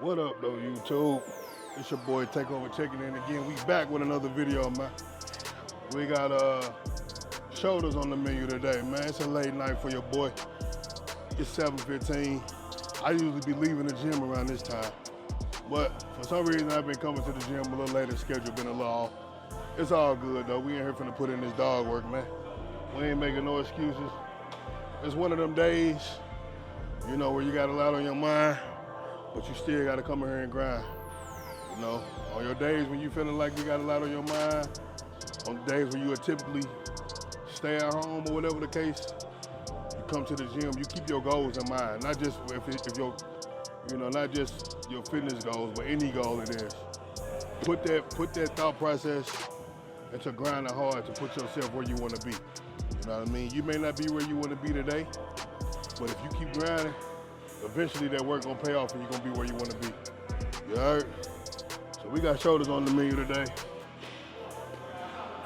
What up though, YouTube? It's your boy Takeover checking in again. We back with another video, man. We got shoulders on the menu today, man. It's a late night for your boy. It's 7:15. I usually be leaving the gym around this time, but for some reason I've been coming to the gym a little later. Schedule been a little off. It's all good though. We ain't here finna put in this dog work, man. We ain't making no excuses. It's one of them days, you know, where you got a lot on your mind, but you still gotta come in here and grind. You know, on your days when you feeling like you got a lot on your mind, on the days when you would typically stay at home or whatever the case, you come to the gym, you keep your goals in mind. Not just if your, you know, not just your fitness goals, but any goal it is. Put that thought process into grinding hard to put yourself where you wanna be. You know what I mean? You may not be where you wanna be today, but if you keep grinding, eventually that work gonna pay off and you're gonna be where you wanna be. You heard? So we got shoulders on the menu today.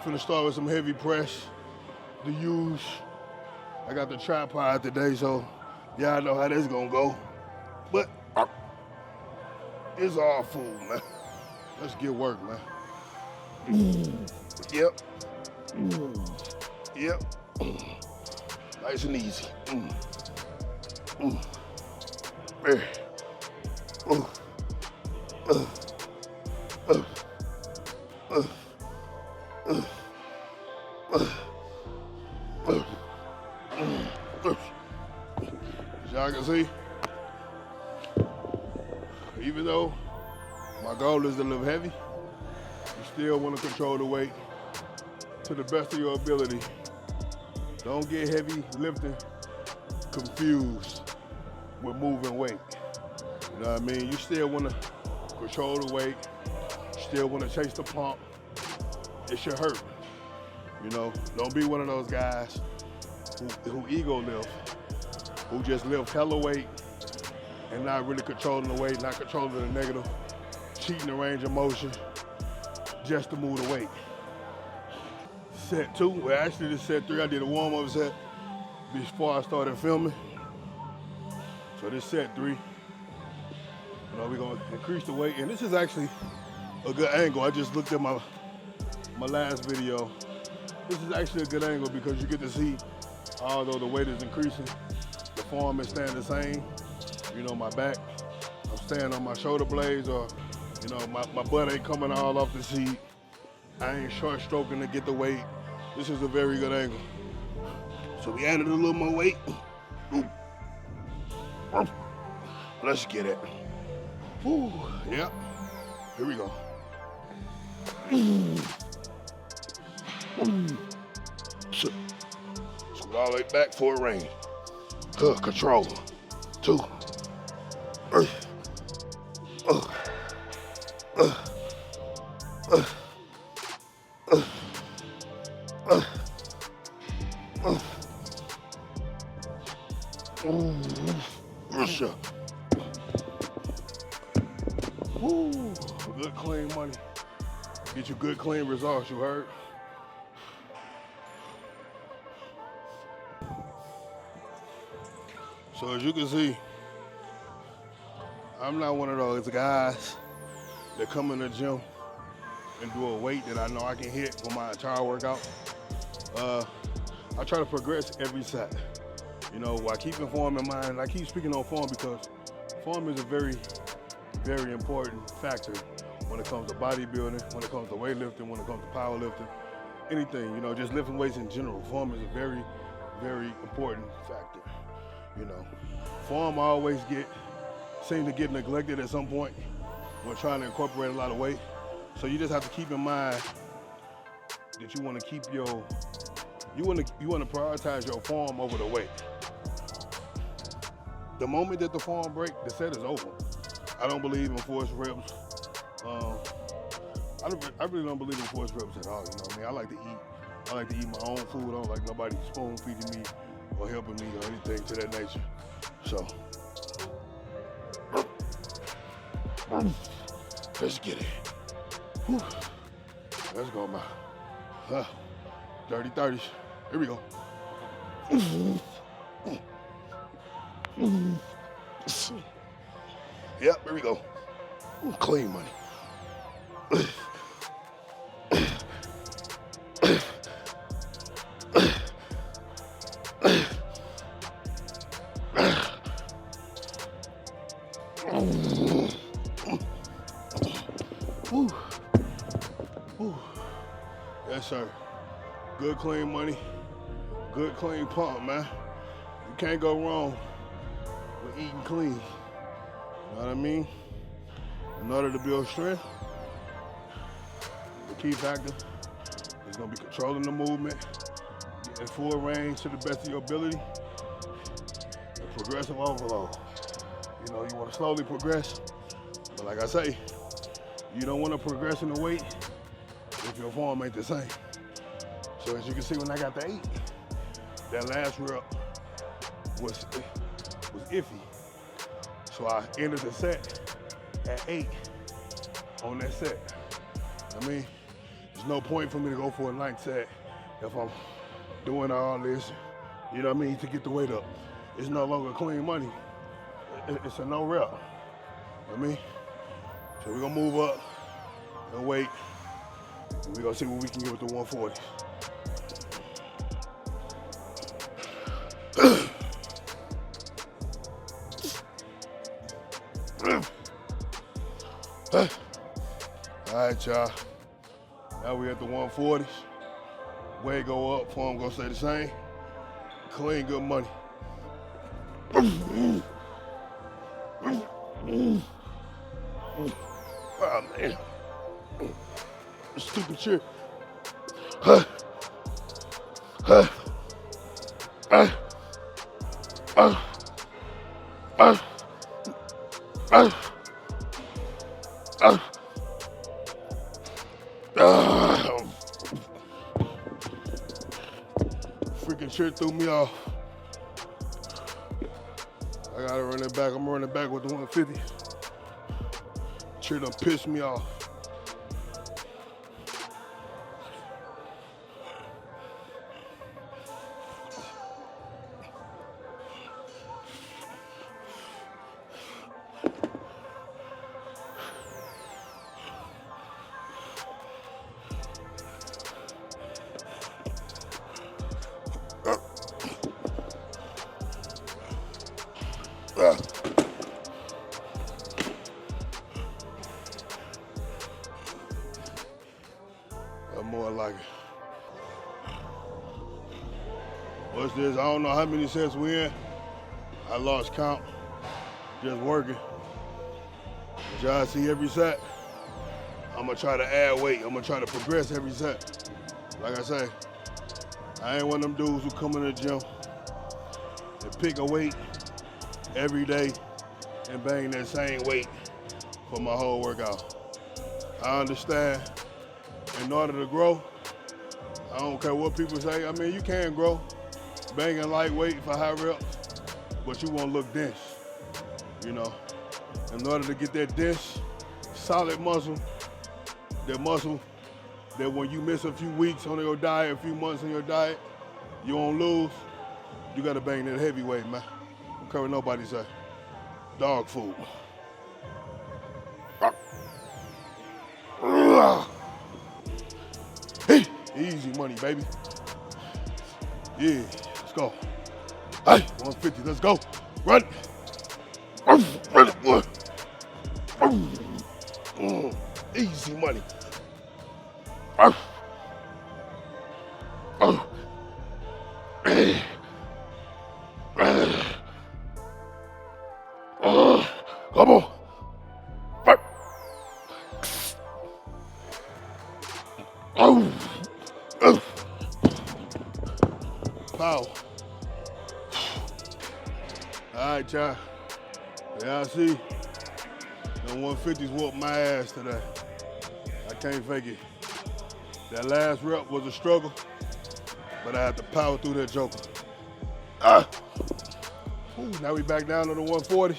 Finna start with some heavy press to use. I got the tripod today, so y'all know how this gonna go. But it's all full, man. Let's get work, man. Yep. Yep. Nice and easy. There. As y'all can see, even though my goal is to lift heavy, you still want to control the weight to the best of your ability. Don't get heavy lifting confused with moving weight. You know what I mean? You still want to control the weight. You still want to chase the pump. It should hurt. You know, don't be one of those guys who ego lift, who just lift hella weight and not really controlling the weight, not controlling the negative, cheating the range of motion just to move the weight. Set 2, well actually this set 3, I did a warm-up set before I started filming. So this set 3, you know, we're gonna increase the weight, and this is actually a good angle. I just looked at my last video. This is actually a good angle because you get to see, although the weight is increasing, the form is staying the same. You know, my back, I'm staying on my shoulder blades, or, you know, my butt ain't coming all off the seat. I ain't short stroking to get the weight. This is a very good angle. So we added a little more weight. Let's get it. Woo, yep, here we go. Scoot all the way back for a range. Control. 2. Woo, good clean money. Get you good clean results, you heard? So as you can see, I'm not one of those guys that come in the gym and do a weight that I know I can hit for my entire workout. I try to progress every set. You know, while keeping form in mind. I keep speaking on form because form is a very, very important factor when it comes to bodybuilding, when it comes to weightlifting, when it comes to powerlifting, anything, you know, just lifting weights in general. Form is a very, very important factor. You know, form always seems to get neglected at some point when trying to incorporate a lot of weight. So you just have to keep in mind that you want to keep you want to prioritize your form over the weight. The moment that the form breaks, the set is over. I don't believe in forced reps. I really don't believe in forced reps at all. You know what I mean? I like to eat. I like to eat my own food. I don't like nobody spoon feeding me or helping me or anything to that nature. So, let's get it. Whew. Let's go, man. Dirty 30s. Here we go. Yep, here we go. Clean money. Yes, sir. Good, clean money. Good, clean pump, man. You can't go wrong with eating clean. You know what I mean? In order to build strength, the key factor is going to be controlling the movement, getting full range to the best of your ability, and progressive overload. You know, you want to slowly progress, but like I say, you don't want to progress in the weight if your form ain't the same. So as you can see, when I got to 8, that last rep was iffy. So I ended the set at 8 on that set. I mean, there's no point for me to go for a 9th set if I'm doing all this, you know what I mean, to get the weight up. It's no longer clean money. It's a no rep. You know what I mean? So we're gonna move up and wait, and we're gonna see what we can get with the 140s. All right, y'all. Now we at the 140s. Weight go up, form gonna stay the same. Clean, good money. Oh man, stupid shit. Freaking shit threw me off. I gotta run it back. I'm running back with the 150. Shit done pissed me off. More like it. What's this? I don't know how many sets we in. I lost count. Just working. As y'all see every set, I'm gonna try to add weight. I'm gonna try to progress every set. Like I say, I ain't one of them dudes who come in the gym and pick a weight every day and bang that same weight for my whole workout. I understand. In order to grow, I don't care what people say. I mean, you can grow banging lightweight for high reps, but you won't look dense, you know. In order to get that dense, solid muscle, that muscle that when you miss a few weeks on your diet, a few months on your diet, you won't lose, you gotta bang that heavyweight, man. I don't care what nobody say. Dog food. Easy money, baby. Yeah, let's go. Hey, 150, let's go. Run. Run it, boy. Easy money. Come on. Power. All right, y'all. Yeah, I see. The 150s whooped my ass today. I can't fake it. That last rep was a struggle, but I had to power through that joker. Ooh, now we back down to the 140.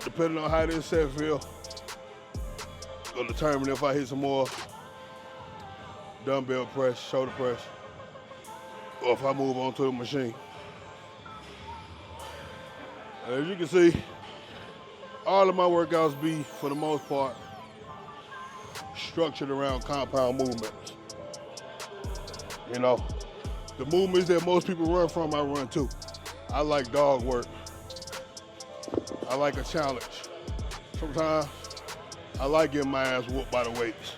Depending on how this set feel, gonna determine if I hit some more dumbbell press, shoulder press, or if I move on to the machine. As you can see, all of my workouts be, for the most part, structured around compound movements. You know, the movements that most people run from, I run too. I like dog work. I like a challenge. Sometimes I like getting my ass whooped by the weights.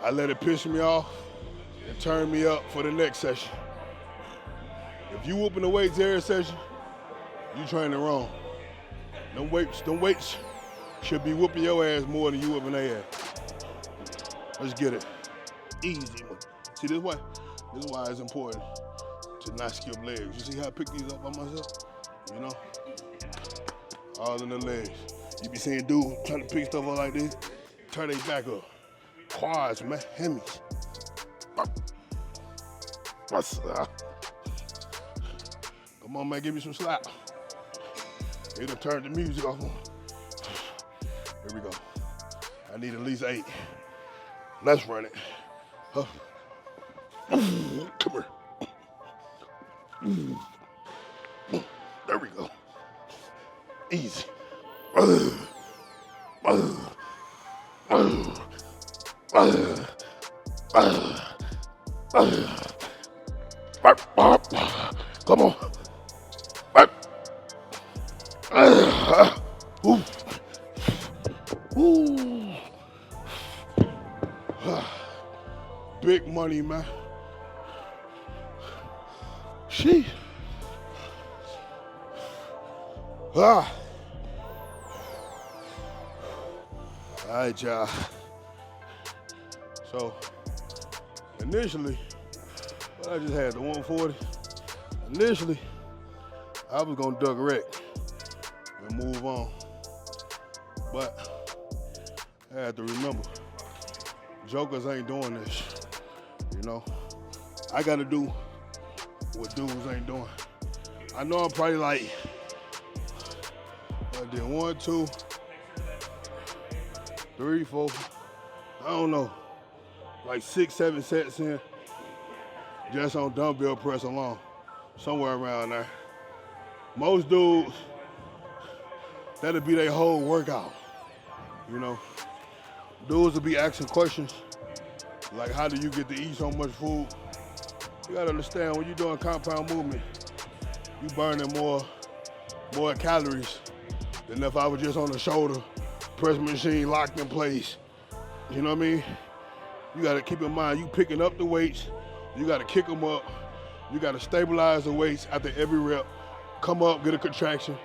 I let it piss me off and turn me up for the next session. If you whooping the weights every session, you training wrong. Them weights should be whooping your ass more than you whooping their ass. Let's get it. Easy one. See, this is why it's important to not skip legs. You see how I pick these up by myself? You know? All in the legs. You be seeing dudes trying to pick stuff up like this, turn their back up. Quads, man, hemis. Come on, man, give me some slap. It'll turn the music off. Here we go. I need at least 8. Let's run it. Come here. There we go. Easy. Come on. Big money, man. Sheesh. All right, y'all. So, initially, I just had the 140. Initially, I was gonna duck wreck and move on. But I had to remember, jokers ain't doing this. You know, I gotta do what dudes ain't doing. I know I'm probably like, I did 1, 2, 3, 4, I don't know, like 6, 7 sets in, just on dumbbell press alone, somewhere around there. Most dudes, that'll be their whole workout, you know. Dudes will be asking questions like, how do you get to eat so much food? You gotta understand, when you're doing compound movement, you burning more calories than if I was just on the shoulder press machine locked in place. You know what I mean? You gotta keep in mind, you picking up the weights, you gotta kick them up, you gotta stabilize the weights after every rep, come up, get a contraction,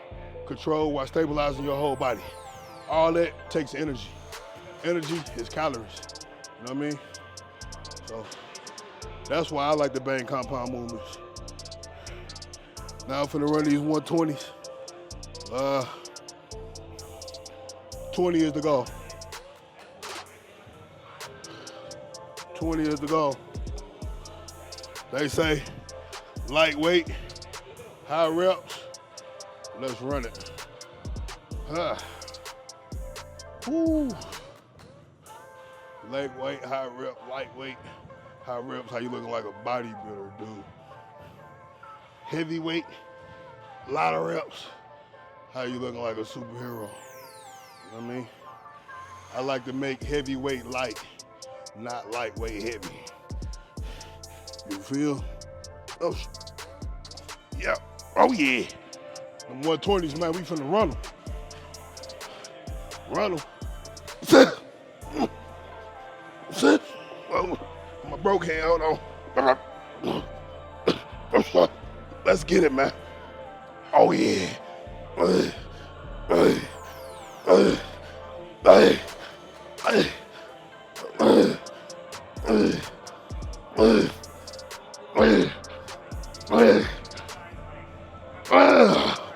control while stabilizing your whole body. All that takes energy. Energy is calories, you know what I mean? So that's why I like to bang compound movements. Now I'm finna run these 120s. 20 is the goal. 20 is the goal. They say lightweight, high reps, let's run it. Lightweight, high rep, lightweight, high reps, how you looking like a bodybuilder, dude. Heavyweight, lot of reps, how you looking like a superhero. You know what I mean? I like to make heavyweight light, not lightweight heavy. You feel? Oh, yeah. Oh, yeah. Them 120s, man, we finna run them. Run them. Sit. Sit. Oh, my broke hand, hold on. Let's get it, man. Oh, yeah.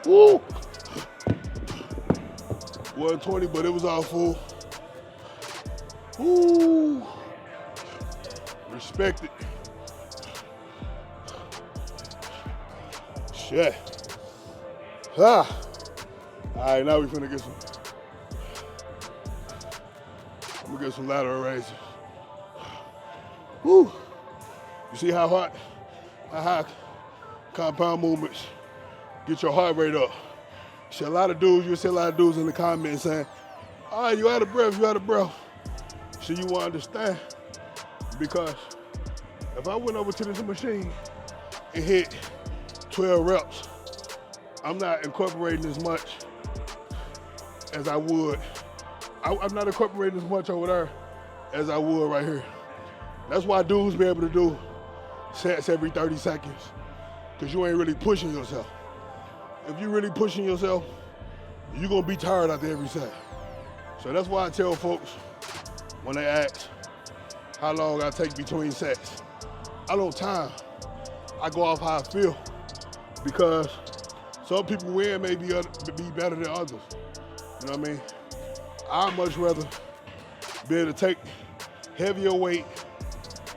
Woo. 120, but it was all full. Woo. Respect it. Shit. All right, now we finna get some. I'm gonna get some lateral raises. Woo. You see how high compound movements get your heart rate up. See a lot of dudes, you see a lot of dudes in the comments saying, all right, you out of breath, you out of breath. So you wanna understand, because if I went over to this machine and hit 12 reps, I'm not incorporating as much as I would. I'm not incorporating as much over there as I would right here. That's why dudes be able to do sets every 30 seconds, because you ain't really pushing yourself. If you're really pushing yourself, you're gonna be tired after every set. So that's why I tell folks when they ask how long I take between sets, I don't time. I go off how I feel, because some people win may be better than others. You know what I mean? I'd much rather be able to take heavier weight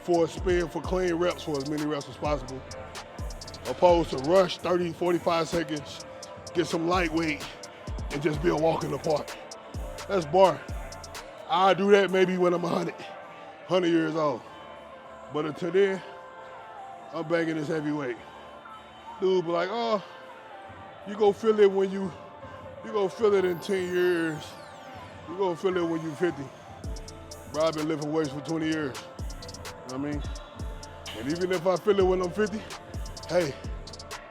for a spin for clean reps for as many reps as possible, opposed to rush 30, 45 seconds, get some lightweight, and just be a walk in the park. That's boring. I'll do that maybe when I'm 100 years old. But until then, I'm banging this heavyweight. Dude be like, oh, you go feel it when you go feel it in 10 years. You gonna feel it when you 50. Bro, I've been lifting weights for 20 years. You know what I mean? And even if I feel it when I'm 50, hey,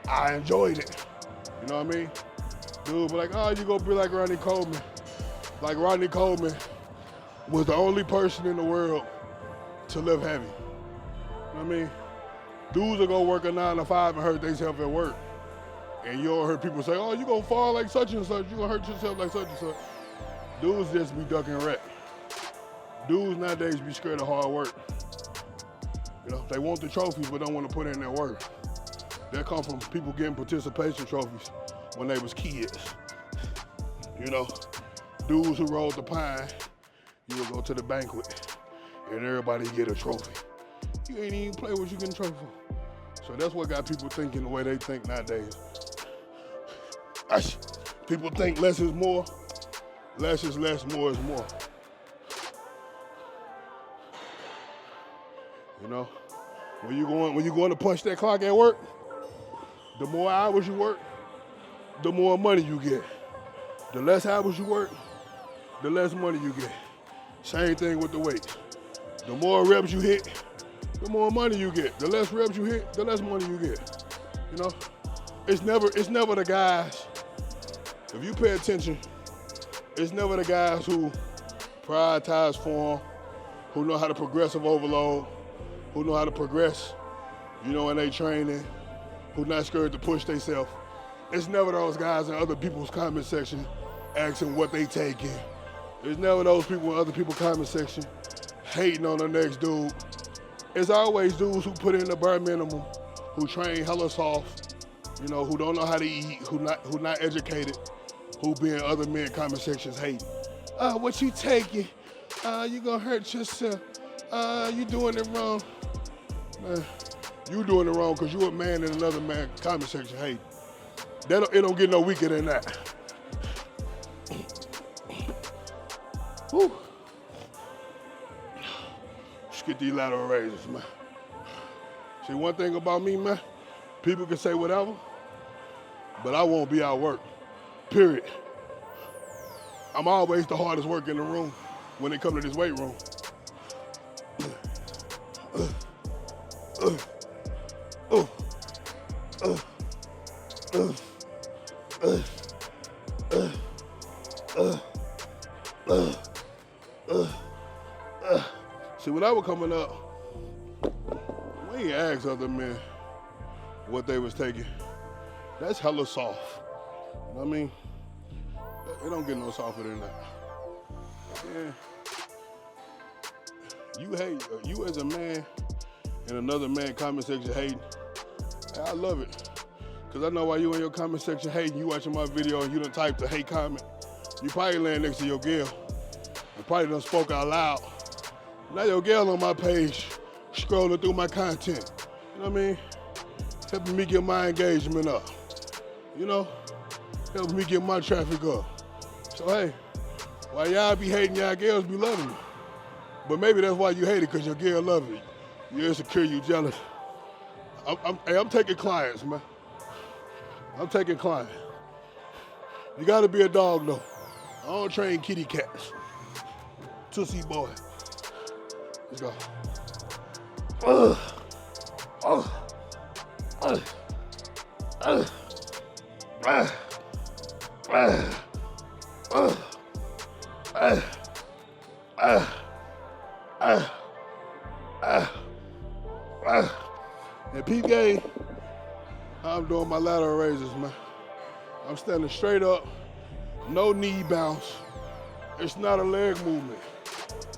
I enjoyed it. You know what I mean? Dude be like, oh, you gonna be like Ronnie Coleman. Like Ronnie Coleman was the only person in the world to lift heavy. You know what I mean? Dudes are gonna work a 9 to 5 and hurt themselves at work. And you don't hear people say, oh, you gonna fall like such and such, you gonna hurt yourself like such and such. Dudes just be ducking wreck. Dudes nowadays be scared of hard work. You know, they want the trophies but don't want to put in their work. That come from people getting participation trophies when they was kids. You know, dudes who rolled the pine, you would go to the banquet and everybody get a trophy. You ain't even play what you getting a trophy for. So that's what got people thinking the way they think nowadays. People think less is more. Less is less, more is more. You know, when you going to punch that clock at work, the more hours you work, the more money you get. The less hours you work, the less money you get. Same thing with the weights. The more reps you hit, the more money you get. The less reps you hit, the less money you get. You know, it's never the guys. If you pay attention, it's never the guys who prioritize form, who know how to progressive overload, who know how to progress, you know, in their training, who not scared to push themselves. It's never those guys in other people's comment section asking what they taking. It's never those people in other people's comment section hating on the next dude. It's always dudes who put in the bare minimum, who train hella soft, you know, who don't know how to eat, who not educated, who be in other men comment sections hating. What you taking? You gonna hurt yourself. You doing it wrong. Man, you doing it wrong because you a man in another man comment section hating. It don't get no weaker than that. Whew. Let's get these lateral raises, man. See, one thing about me, man, people can say whatever, but I won't be outworked. Period. I'm always the hardest worker in the room when it comes to this weight room. See, when I was coming up, we ain't asked other men what they was taking. That's hella soft. You know what I mean? It don't get no softer than that. Yeah. You hate, you as a man and another man comment section hating, I love it. Cause I know why you in your comment section hating, you watching my video and you done typed the hate comment. You probably laying next to your girl and probably done spoke out loud. Now your girl on my page, scrolling through my content. You know what I mean? Helping me get my engagement up. You know? Helping me get my traffic up. So hey, while y'all be hating, y'all girls be loving you. But maybe that's why you hate it, because your girl love you. You're insecure, you jealous. I'm taking clients, man. I'm taking clients. You gotta be a dog though. I don't train kitty cats. Tootsie boy. Let's go. And peep game, I'm doing my lateral raises, man. I'm standing straight up, no knee bounce. It's not a leg movement.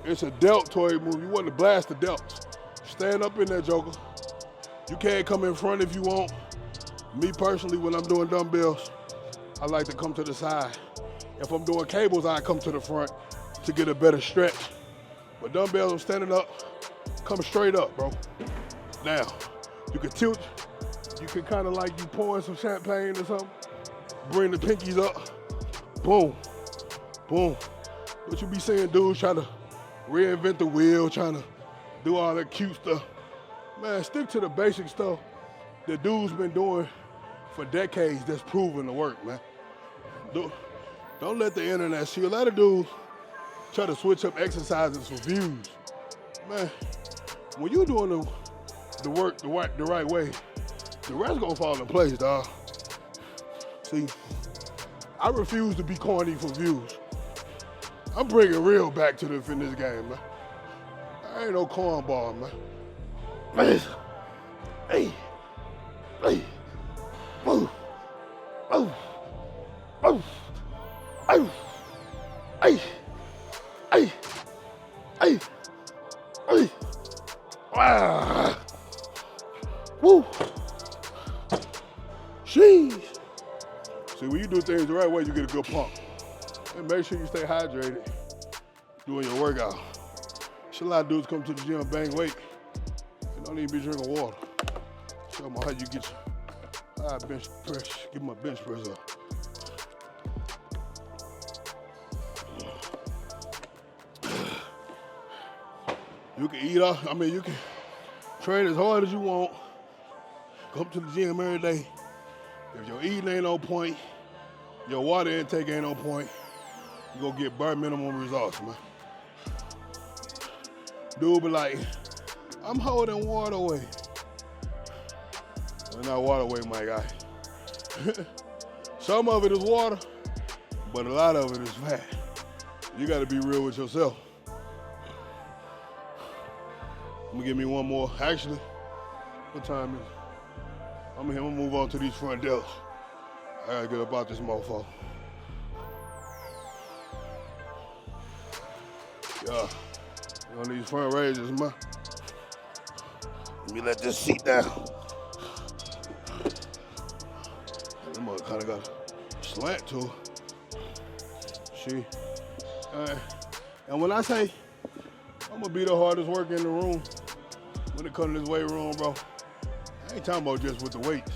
It's a deltoid move. You want to blast the delts. Stand up in there, joker. You can't come in front if you want. Me personally, when I'm doing dumbbells, I like to come to the side. If I'm doing cables, I come to the front to get a better stretch. But dumbbells, I'm standing up, come straight up, bro. Now, you can tilt, you can kind of like you pouring some champagne or something, bring the pinkies up, boom, boom. What you be seeing dudes trying to reinvent the wheel, trying to do all that cute stuff. Man, stick to the basic stuff that dudes been doing for decades that's proven to work, man. Don't let the internet see. A lot of dudes try to switch up exercises for views. Man, when you doing the work the right way, the rest gonna fall in place, dog. See, I refuse to be corny for views. I'm bringing real back to the fitness game, man. I ain't no cornball, man. Hey, move, move, move, hey, woo, sheesh. See, when you do things the right way, you get a good pump. And make sure you stay hydrated doing your workout. A lot of dudes come to the gym, bang weight, and don't even be drinking water. Show them how you get your high bench press. Give my bench press up. You can eat off, you can train as hard as you want. Come to the gym every day. If your eating ain't on point, your water intake ain't on point, you're gonna get bare minimum results, man. Dude be like, I'm holding water weight. Well, not water weight, my guy. Some of it is water, but a lot of it is fat. You gotta be real with yourself. I'm gonna give me one more. Actually, what time is it? I'm gonna move on to these front delts. I gotta get about this mofo. Yeah, on these front raises, man. Let me let this seat down. That mother kinda got a slant to it. See? And when I say I'm gonna be the hardest worker in the room when it comes to this weight room, bro, I ain't talking about just with the weights.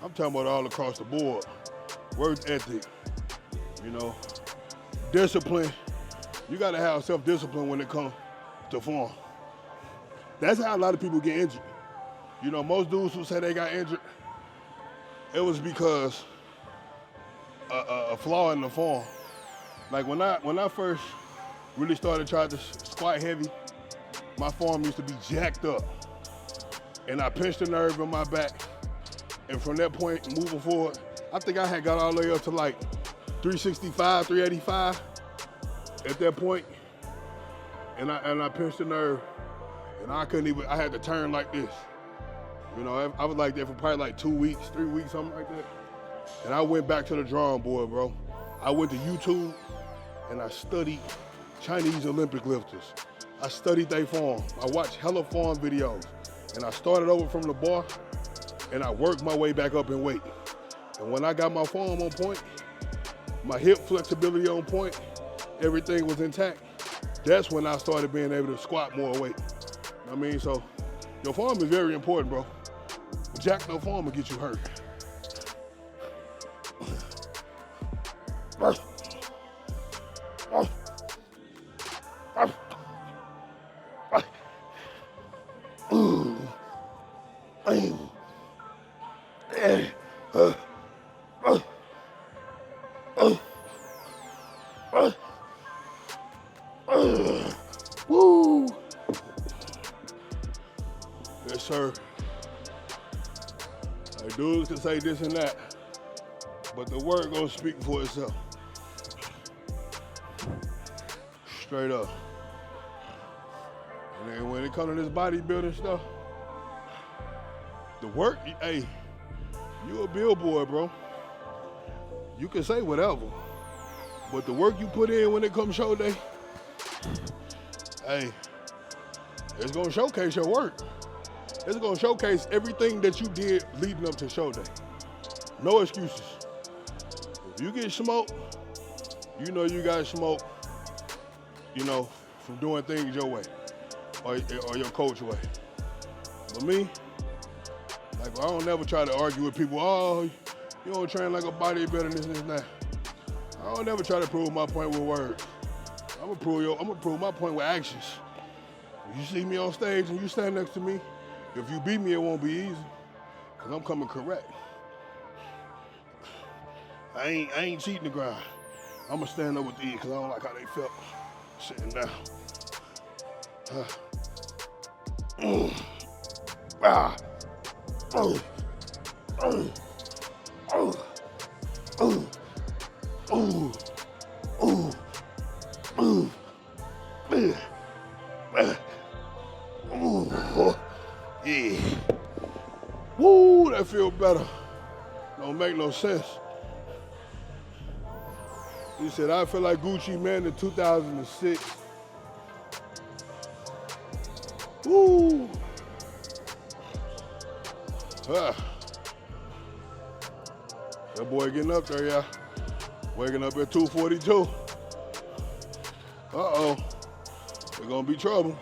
I'm talking about all across the board. Work ethic, discipline. You gotta have self-discipline when it comes to form. That's how a lot of people get injured. Most dudes who say they got injured, it was because a flaw in the form. Like when I first really started trying to squat heavy, my form used to be jacked up. And I pinched a nerve in my back. And from that point, moving forward, I think I had got all the way up to like 365, 385 at that point. and I pinched the nerve, and I couldn't even. I had to turn like this. You know, I was like that for probably like 2 weeks, 3 weeks, something like that. And I went back to the drawing board, bro. I went to YouTube and I studied Chinese Olympic lifters. I studied their form. I watched hella form videos. And I started over from the bar and I worked my way back up in weight. And when I got my form on point, my hip flexibility on point, everything was intact. That's when I started being able to squat more weight. You know what I mean? So your form is very important, bro. Jack no form will get you hurt. Woo! Yes, sir. Like, dudes can say this and that, but the work gonna speak for itself. Straight up. And then when it comes to this bodybuilding stuff, the work, hey, you a billboard, bro. You can say whatever, but the work you put in when it comes show day, hey, it's gonna showcase your work. It's gonna showcase everything that you did leading up to show day. No excuses. If you get smoked, you know you got smoked, you know, from doing things your way or your coach way. But me, like, I don't never try to argue with people, oh, you don't train like a bodybuilder, this and that. I don't never try to prove my point with words. I'm gonna prove my point with actions. If you see me on stage and you stand next to me, if you beat me, it won't be easy, because I'm coming correct. I ain't cheating the grind. I'm gonna stand up with these because I don't like how they felt sitting down. Yeah. Woo, that feel better. Don't make no sense. He said, I feel like Gucci Man in 2006. Woo. That boy getting up there, yeah. Waking up at 2:42. Uh-oh. There's gonna be trouble.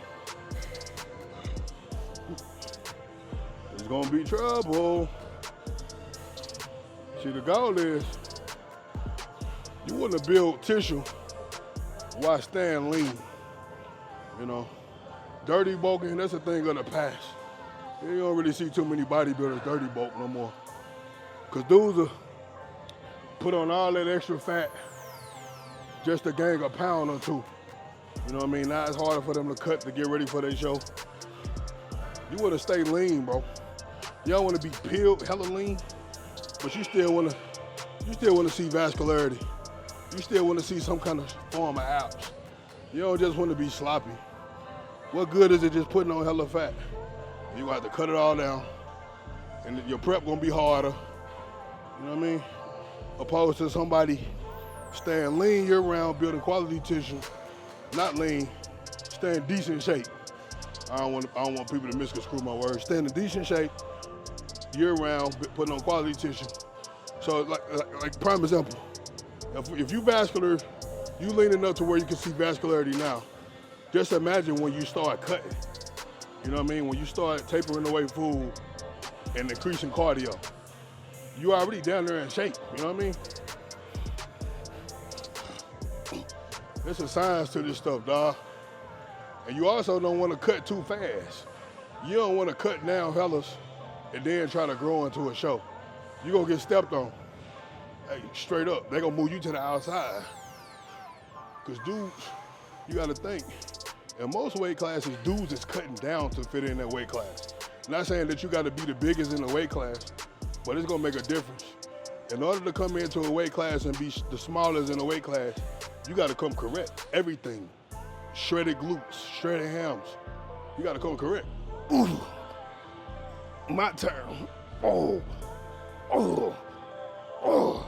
There's gonna be trouble. See, the goal is, you want to build tissue while staying lean. You know, dirty bulking, that's a thing of the past. You don't really see too many bodybuilders dirty bulk no more. Because dudes will put on all that extra fat just to gain a pound or two. You know what I mean? Now it's harder for them to cut to get ready for their show. You want to stay lean, bro. You don't want to be peeled, hella lean, but you still want to see vascularity. You still want to see some kind of form of abs. You don't just want to be sloppy. What good is it just putting on hella fat? You gonna have to cut it all down, and your prep gonna be harder. You know what I mean? Opposed to somebody staying lean year-round, building quality tissue, not lean, staying in decent shape. I don't want people to misconstrue my words. Staying in decent shape year-round, putting on quality tissue. So, like prime example, if you vascular, you leaning up to where you can see vascularity now. Just imagine when you start cutting. You know what I mean? When you start tapering away food and increasing cardio, you already down there in shape. You know what I mean? There's a science to this stuff, dawg. And you also don't want to cut too fast. You don't want to cut down fellas and then try to grow into a show. You're going to get stepped on. Hey, straight up, they're going to move you to the outside. Because dudes, you got to think, in most weight classes, dudes is cutting down to fit in that weight class. Not saying that you got to be the biggest in the weight class, but it's going to make a difference. In order to come into a weight class and be the smallest in the weight class, you got to come correct. Everything. shredded glutes, shredded hams. You gotta come correct. Ooh. My turn. Oh, oh, oh,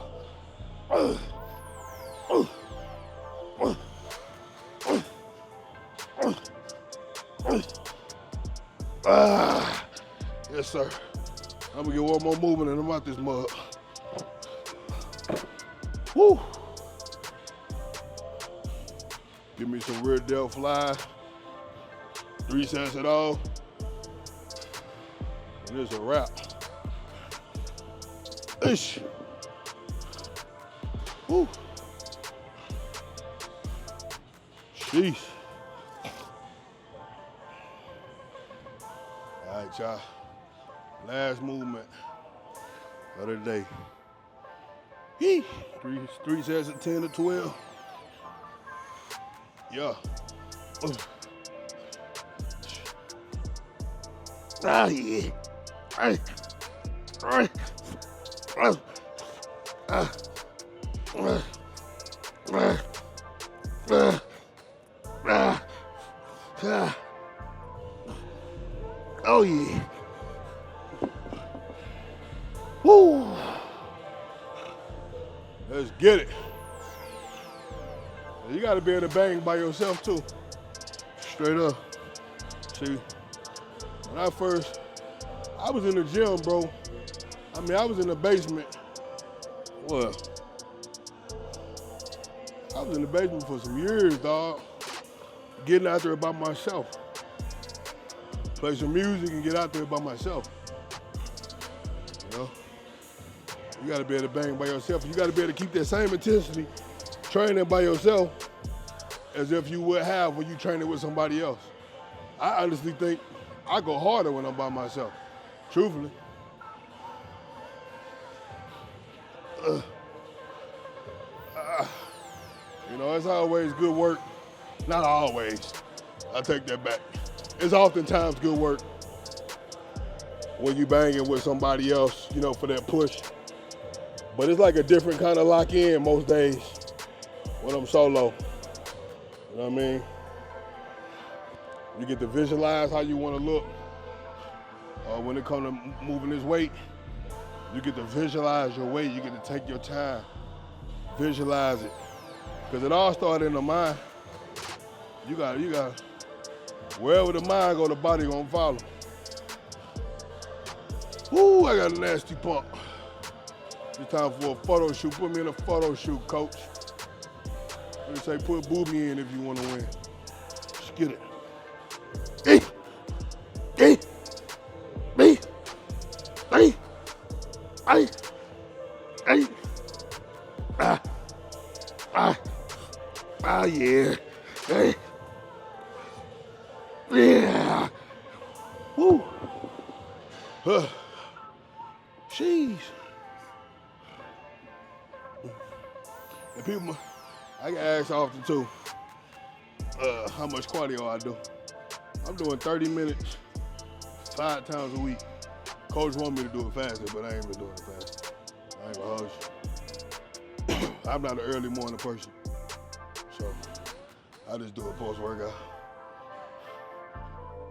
oh, oh, oh, oh, oh. Yes, sir. I'm gonna get one more movement and I'm out this mug. Woo. Give me some rear delt fly. 3 sets it all. And it's a wrap. Ish. Woo. Sheesh. All right, y'all. Last movement of the day. Three sets of 10 to 12. Yeah. Ah, yeah. Hey. Right. Oh, yeah. Woo. Let's get it. You gotta be able to bang by yourself too. Straight up. See, when I was in the gym, bro. I mean, I was in the basement. What? I was in the basement for some years, dog. Getting out there by myself. Play some music and get out there by myself. You know? You gotta be able to bang by yourself. You gotta be able to keep that same intensity training by yourself as if you would have when you training with somebody else. I honestly think I go harder when I'm by myself, truthfully. You know, it's always good work. Not always. I take that back. It's oftentimes good work when you banging with somebody else, you know, for that push. But it's like a different kind of lock in most days when I'm solo. You know what I mean? You get to visualize how you want to look. When it comes to moving this weight, you get to visualize your weight. You get to take your time, visualize it. Because it all started in the mind. You got, wherever the mind go, the body gonna follow. Woo, I got a nasty pump. It's time for a photo shoot. Put me in a photo shoot, coach. They say put Booby in if you want to win. Let's get it. Hey, hey, hey, hey, hey, hey. Yeah. Hey. Yeah. Woo. Jeez. And people, I get asked often too, how much cardio I do. I'm doing 30 minutes, 5 times a week. Coach want me to do it faster, but I ain't been doing it fast. I ain't gonna hold you. I'm not an early morning person, so I just do it post-workout.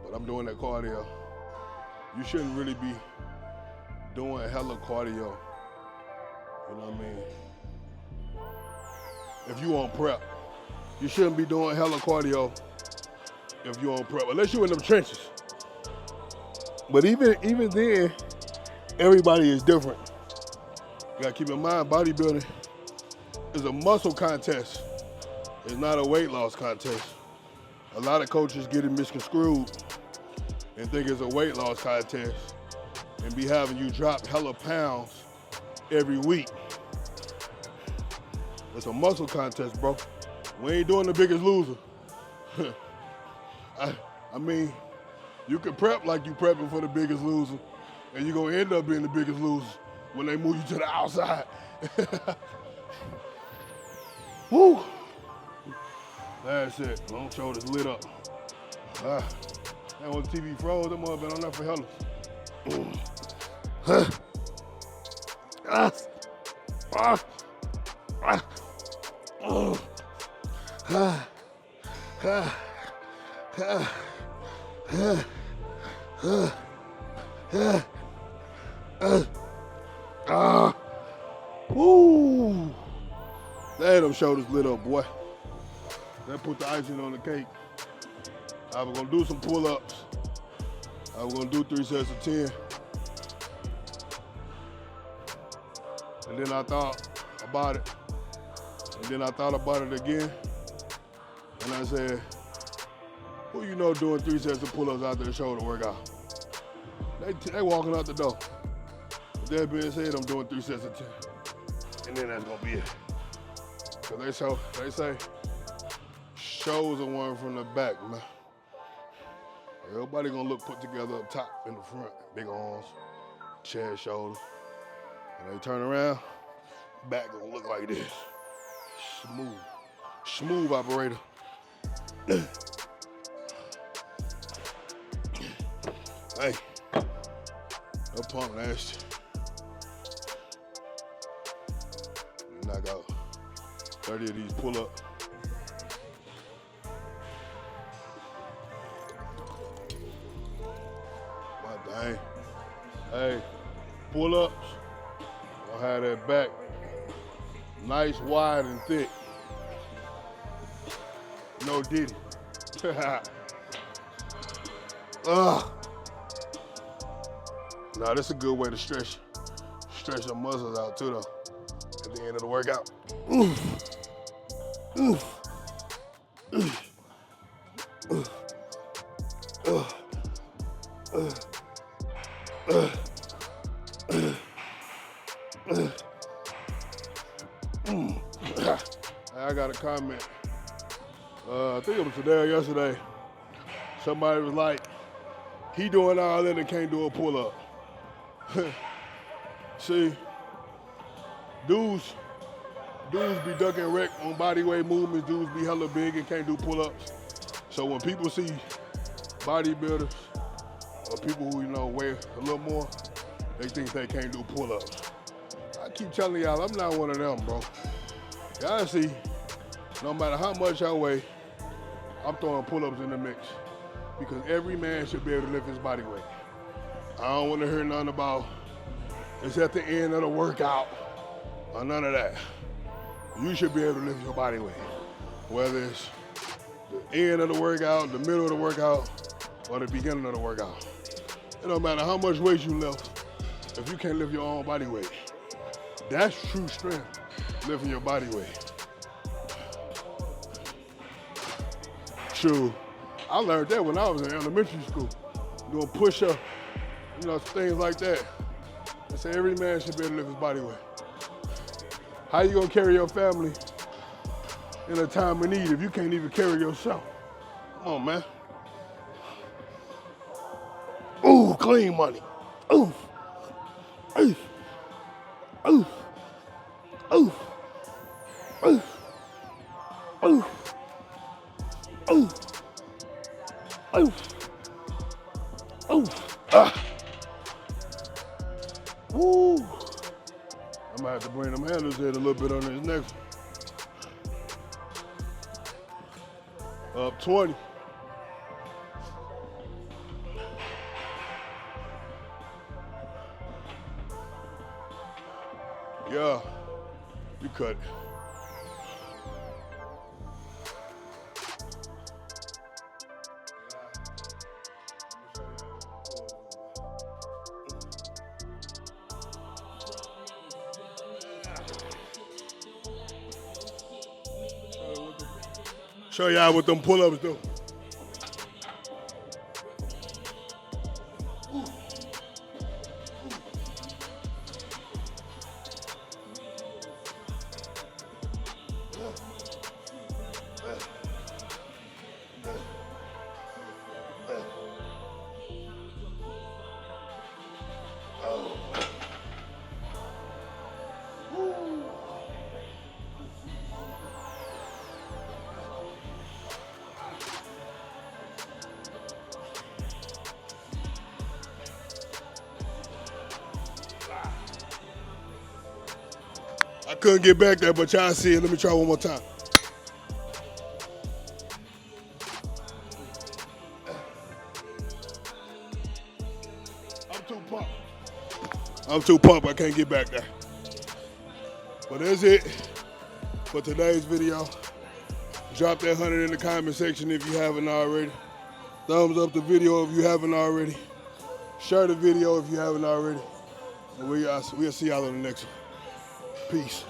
But I'm doing that cardio. You shouldn't really be doing hella cardio, you know what I mean? If you on prep, you shouldn't be doing hella cardio if you on prep, unless you in them trenches. But even then, everybody is different. You gotta keep in mind, bodybuilding is a muscle contest. It's not a weight loss contest. A lot of coaches get it misconstrued and think it's a weight loss contest and be having you drop hella pounds every week. It's a muscle contest, bro. We ain't doing the biggest loser. I mean, you can prep like you prepping for the biggest loser, and you're gonna end up being the biggest loser when they move you to the outside. Woo! That's it. Long shoulders lit up. And when the TV froze, them mother been on there for hella. Woo! There, them shoulders lit up, boy. That put the icing on the cake. I was gonna do some pull-ups. I was gonna do 3 sets of 10. And then I thought about it. And then I thought about it again. And I said, who you know doing 3 sets of pull-ups after the shoulder workout? They walking out the door. With that being said, I'm doing 3 sets of 10. And then that's gonna be it. Cause they say, shows are one from the back, man. Everybody gonna look put together up top in the front. Big arms, chest, shoulders. And they turn around, back gonna look like this. Smooth operator. Hey, that pump nasty. Knock out 30 of these pull-ups. My dang. Hey, pull-ups. I'll have that back nice, wide, and thick. No diddy. Nah, that's a good way to stretch your muscles out too, though. At the end of the workout. I got a comment. I think it was today or yesterday. Somebody was like, he doing all that and can't do a pull-up. See, dudes be ducking wreck on body weight movements. Dudes be hella big and can't do pull-ups. So when people see bodybuilders or people who, weigh a little more, they think they can't do pull-ups. I keep telling y'all, I'm not one of them, bro. Y'all see, no matter how much I weigh, I'm throwing pull-ups in the mix because every man should be able to lift his body weight. I don't want to hear nothing about it's at the end of the workout or none of that. You should be able to lift your body weight, whether it's the end of the workout, the middle of the workout, or the beginning of the workout. It don't matter how much weight you lift if you can't lift your own body weight. That's true strength, lifting your body weight. True. I learned that when I was in elementary school, doing push-ups, things like that. They say every man should be able to lift his body weight. How you gonna carry your family in a time of need if you can't even carry yourself? Come on, man. Ooh, clean money. Ooh. Ooh. Ooh. Ooh. Ooh. Ooh. Ooh. Ooh. Ooh. Woo. I'm gonna have to bring them handles in a little bit on this next one. Up 20. Yeah, you cut it. Show y'all what them pull-ups do. I couldn't get back there, but y'all see it. Let me try one more time. I'm too pumped, I can't get back there. But that's it for today's video. Drop that 100 in the comment section if you haven't already. Thumbs up the video if you haven't already. Share the video if you haven't already. And we'll see y'all on the next one. Peace.